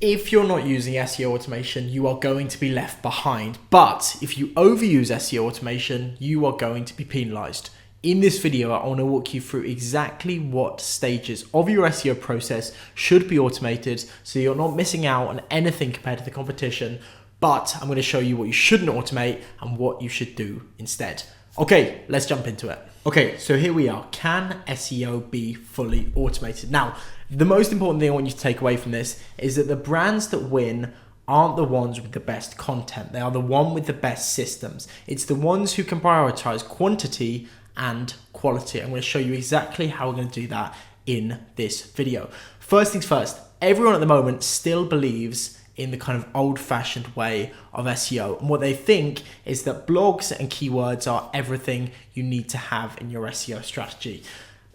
If you're not using SEO automation, you are going to be left behind. But if you overuse SEO automation, you are going to be penalized. In this video, I want to walk you through exactly what stages of your SEO process should be automated so you're not missing out on anything compared to the competition. But I'm going to show you what you shouldn't automate and what you should do instead. Okay, let's jump into it. Okay, so here we are. Can SEO be fully automated? Now, the most important thing I want you to take away from this is that the brands that win aren't the ones with the best content. They are the one with the best systems. It's the ones who can prioritize quantity and quality. I'm going to show you exactly how we're going to do that in this video. First things first, everyone at the moment still believes in the kind of old-fashioned way of SEO. And what they think is that blogs and keywords are everything you need to have in your SEO strategy.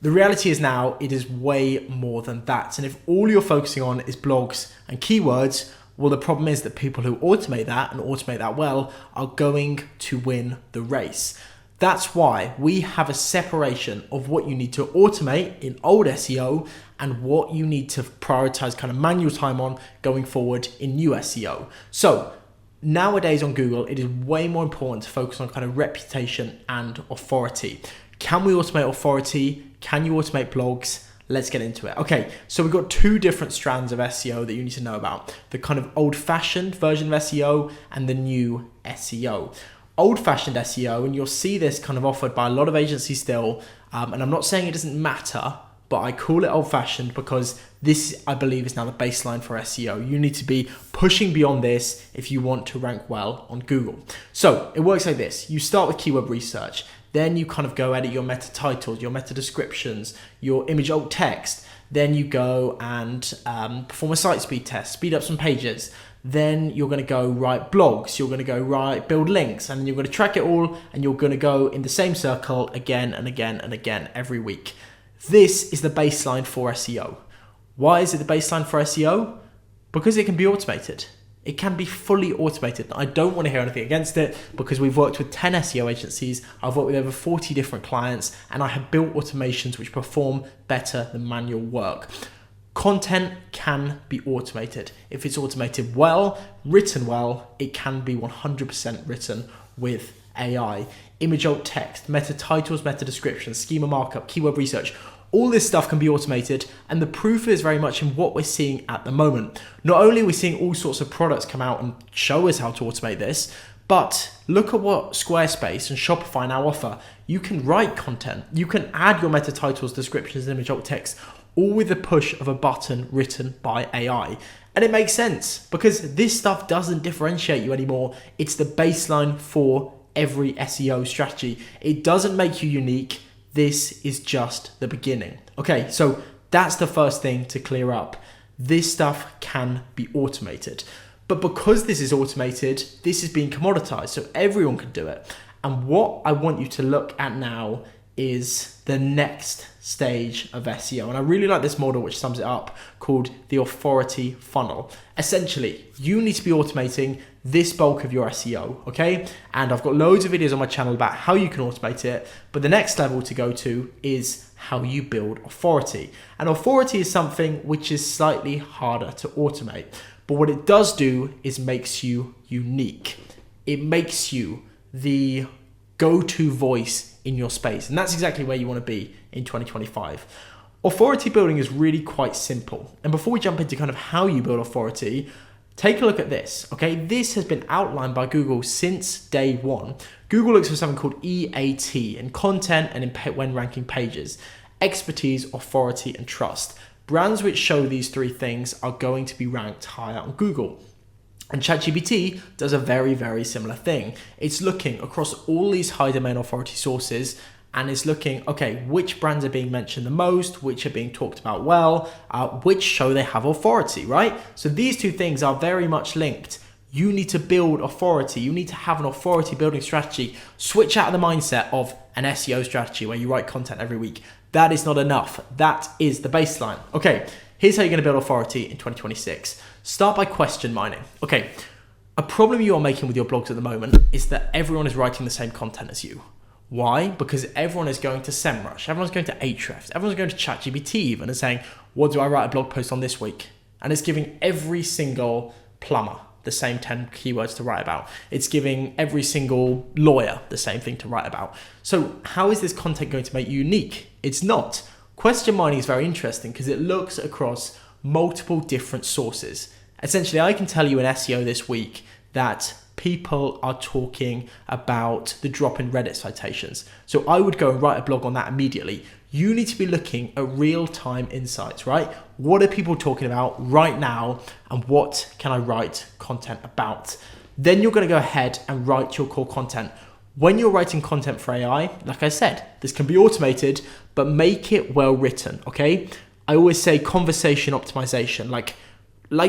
The reality is now it is way more than that. And if all you're focusing on is blogs and keywords, well, the problem is that people who automate that and automate that well are going to win the race. That's why we have a separation of what you need to automate in old SEO and what you need to prioritize kind of manual time on going forward in new SEO. So nowadays on Google, it is way more important to focus on kind of reputation and authority. Can we automate authority? Can you automate blogs? Let's get into it. Okay, so we've got two different strands of SEO that you need to know about. The kind of old-fashioned version of SEO and the new SEO. Old-fashioned SEO, and you'll see this kind of offered by a lot of agencies still, and I'm not saying it doesn't matter, but I call it old-fashioned because this, I believe, is now the baseline for SEO. You need to be pushing beyond this if you want to rank well on Google. So it works like this. You start with keyword research, then you kind of go edit your meta titles, your meta descriptions, your image alt text, then you go and perform a site speed test, speed up some pages. Then you're going to go write blogs, you're going to go build links, and then you're going to track it all, and you're going to go in the same circle again and again and again every week. This is the baseline for SEO. Why is it the baseline for SEO? Because it can be automated. It can be fully automated. I don't want to hear anything against it because we've worked with 10 SEO agencies, I've worked with over 40 different clients, and I have built automations which perform better than manual work. Content can be automated. If it's automated well, written well, it can be 100% written with AI. Image alt text, meta titles, meta descriptions, schema markup, keyword research, all this stuff can be automated, and the proof is very much in what we're seeing at the moment. Not only are we seeing all sorts of products come out and show us how to automate this, but look at what Squarespace and Shopify now offer. You can write content, you can add your meta titles, descriptions, and image alt text, all with the push of a button written by AI. And it makes sense because this stuff doesn't differentiate you anymore. It's the baseline for every SEO strategy. It doesn't make you unique. This is just the beginning. Okay, so that's the first thing to clear up. This stuff can be automated. But because this is automated, this is being commoditized, so everyone can do it. And what I want you to look at now is the next stage of SEO. And I really like this model which sums it up, called the authority funnel. Essentially, you need to be automating this bulk of your SEO, okay? And I've got loads of videos on my channel about how you can automate it, but the next level to go to is how you build authority. And authority is something which is slightly harder to automate, but what it does do is makes you unique. It makes you the go-to voice in your space. And that's exactly where you want to be in 2025. Authority building is really quite simple. And before we jump into kind of how you build authority, take a look at this, okay? This has been outlined by Google since day one. Google looks for something called EAT in content and when ranking pages: expertise, authority, and trust. Brands which show these three things are going to be ranked higher on Google. And ChatGPT does a very, very similar thing. It's looking across all these high domain authority sources and it's looking, okay, which brands are being mentioned the most, which are being talked about well, which show they have authority, right? So these two things are very much linked. You need to build authority. You need to have an authority building strategy. Switch out of the mindset of an SEO strategy where you write content every week. That is not enough. That is the baseline. Okay, here's how you're going to build authority in 2026. Start by question mining. Okay, a problem you are making with your blogs at the moment is that everyone is writing the same content as you. Why? Because everyone is going to SEMrush, everyone's going to Ahrefs, everyone's going to ChatGPT even and saying, what do I write a blog post on this week? and it's giving every single plumber the same 10 keywords to write about. It's giving every single lawyer the same thing to write about. So how is this content going to make you unique? It's not. Question mining is very interesting because it looks across multiple different sources. Essentially, I can tell you in SEO this week that people are talking about the drop in Reddit citations. So I would go and write a blog on that immediately. You need to be looking at real-time insights, right? What are people talking about right now, and what can I write content about? Then you're going to go ahead and write your core content. When you're writing content for AI, like I said, this can be automated, but make it well written, okay? I always say conversation optimization, like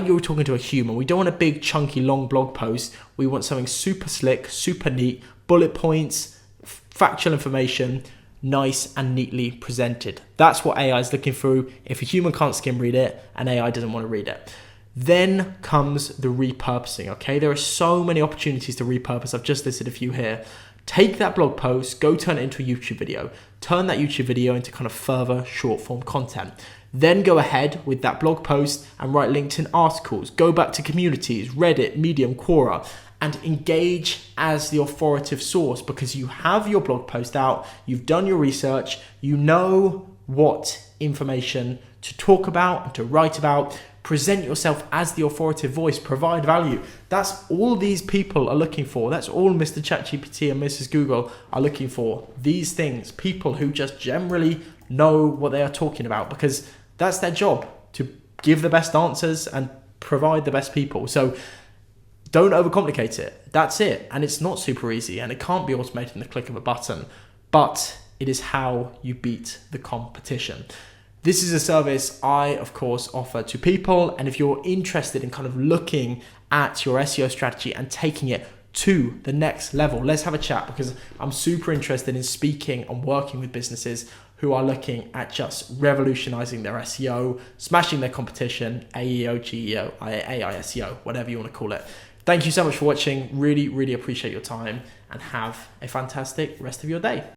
you were talking to a human. We don't want a big, chunky, long blog post. We want something super slick, super neat, bullet points, factual information, nice and neatly presented. That's what AI is looking through. If a human can't skim read it, and AI doesn't want to read it. Then comes the repurposing, okay? There are so many opportunities to repurpose. I've just listed a few here. Take that blog post, go turn it into a YouTube video. Turn that YouTube video into kind of further short form content. Then go ahead with that blog post and write LinkedIn articles. Go back to communities, Reddit, Medium, Quora, and engage as the authoritative source, because you have your blog post out, you've done your research, you know what information to talk about and to write about. Present yourself as the authoritative voice, provide value. That's all these people are looking for. That's all Mr. ChatGPT and Mrs. Google are looking for. These things, people who just generally know what they are talking about, because that's their job, to give the best answers and provide the best people. So don't overcomplicate it. That's it. And it's not super easy, and it can't be automated in the click of a button, but it is how you beat the competition. This is a service I, of course, offer to people. And if you're interested in kind of looking at your SEO strategy and taking it to the next level, let's have a chat, because I'm super interested in speaking and working with businesses who are looking at just revolutionizing their SEO, smashing their competition, AEO, GEO, AI SEO, whatever you want to call it. Thank you so much for watching. Really, really appreciate your time, and have a fantastic rest of your day.